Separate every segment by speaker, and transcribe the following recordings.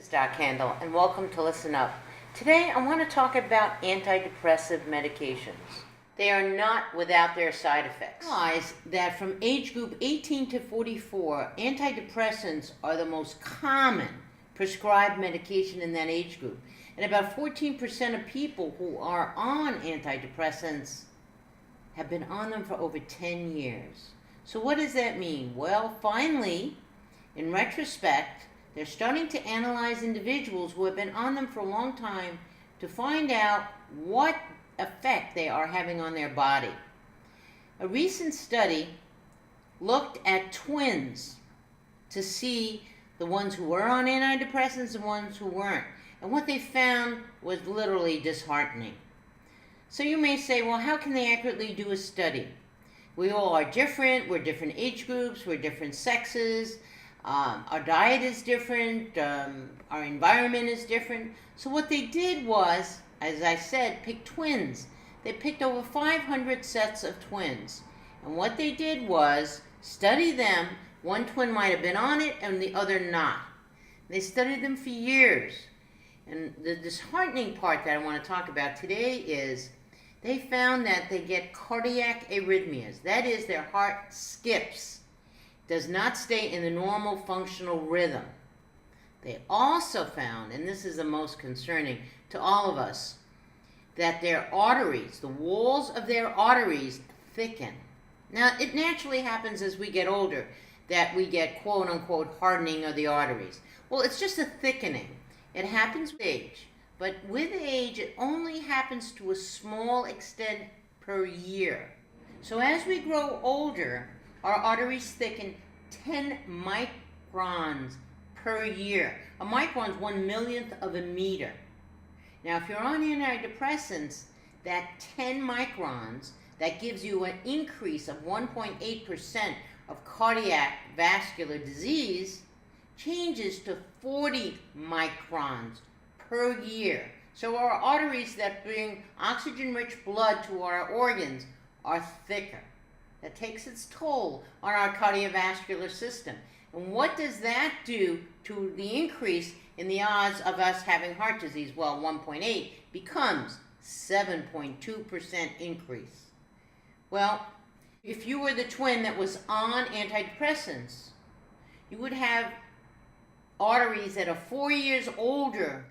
Speaker 1: This is DocHandal, and welcome to Listen Up. Today I want to talk about antidepressive medications. They are not without their side effects. Realize that from age group 18 to 44, antidepressants are the most common prescribed medication in that age group. And about 14% of people who are on antidepressants have been on them for over 10 years. So what does that mean? Well, finally, in retrospect, they're starting to analyze individuals who have been on them for a long time to find out what effect they are having on their body. A recent study looked at twins to see the ones who were on antidepressants and ones who weren't. And what they found was literally disheartening. So you may say, well, how can they accurately do a study? We all are different. We're different age groups. We're different sexes. Our diet is different, our environment is different. So what they did was, as I said, pick twins. They picked over 500 sets of twins. And what they did was study them. One twin might have been on it and the other not. They studied them for years. And the disheartening part that I want to talk about today is they found that they get cardiac arrhythmias. That is, their heart skips. Does not stay in the normal functional rhythm. They also found, and this is the most concerning to all of us, that their arteries, the walls of their arteries, thicken. Now, it naturally happens as we get older that we get quote-unquote hardening of the arteries. Well, it's just a thickening. It happens with age, but with age, it only happens to a small extent per year. So as we grow older, our arteries thicken 10 microns per year. A micron is 1/1,000,000th of a meter. Now, if you're on antidepressants, that 10 microns, that gives you an increase of 1.8% of cardiac vascular disease, changes to 40 microns per year. So our arteries that bring oxygen-rich blood to our organs are thicker. That takes its toll on our cardiovascular system. And what does that do to the increase in the odds of us having heart disease? Well, 1.8 becomes 7.2% increase. Well, if you were the twin that was on antidepressants, you would have arteries that are 4 years older.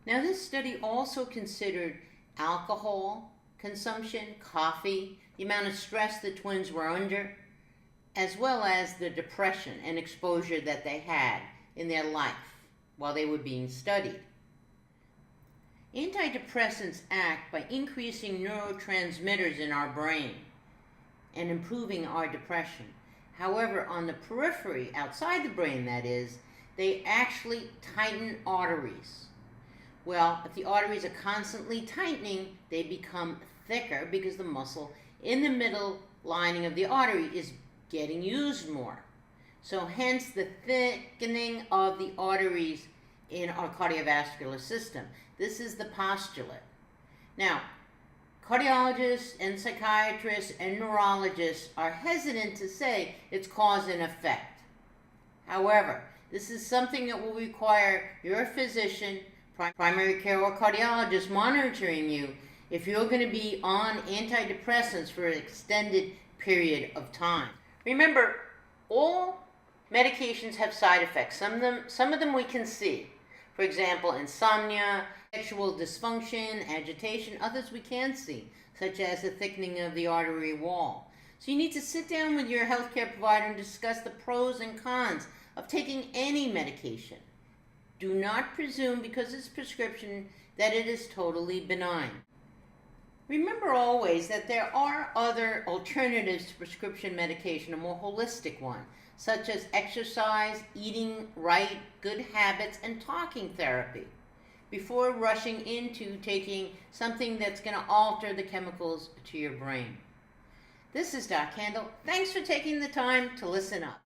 Speaker 1: Now, this study also considered alcohol consumption, coffee, the amount of stress the twins were under, as well as the depression and exposure that they had in their life while they were being studied. Antidepressants act by increasing neurotransmitters in our brain and improving our depression. However, on the periphery, outside the brain that is, they actually tighten arteries. Well, if the arteries are constantly tightening, they become thicker because the muscle in the middle lining of the artery is getting used more. So hence the thickening of the arteries in our cardiovascular system. This is the postulate. Now, cardiologists and psychiatrists and neurologists are hesitant to say it's cause and effect. However, this is something that will require your physician, primary care or cardiologist monitoring you if you're going to be on antidepressants for an extended period of time. Remember, all medications have side effects. Some of them we can see. For example, insomnia, sexual dysfunction, agitation. Others we can't see, such as the thickening of the artery wall. So you need to sit down with your healthcare provider and discuss the pros and cons of taking any medication. Do not presume, because it's prescription, that it is totally benign. Remember always that there are other alternatives to prescription medication, a more holistic one, such as exercise, eating right, good habits, and talking therapy, before rushing into taking something that's going to alter the chemicals to your brain. This is DocHandal. Thanks for taking the time to listen up.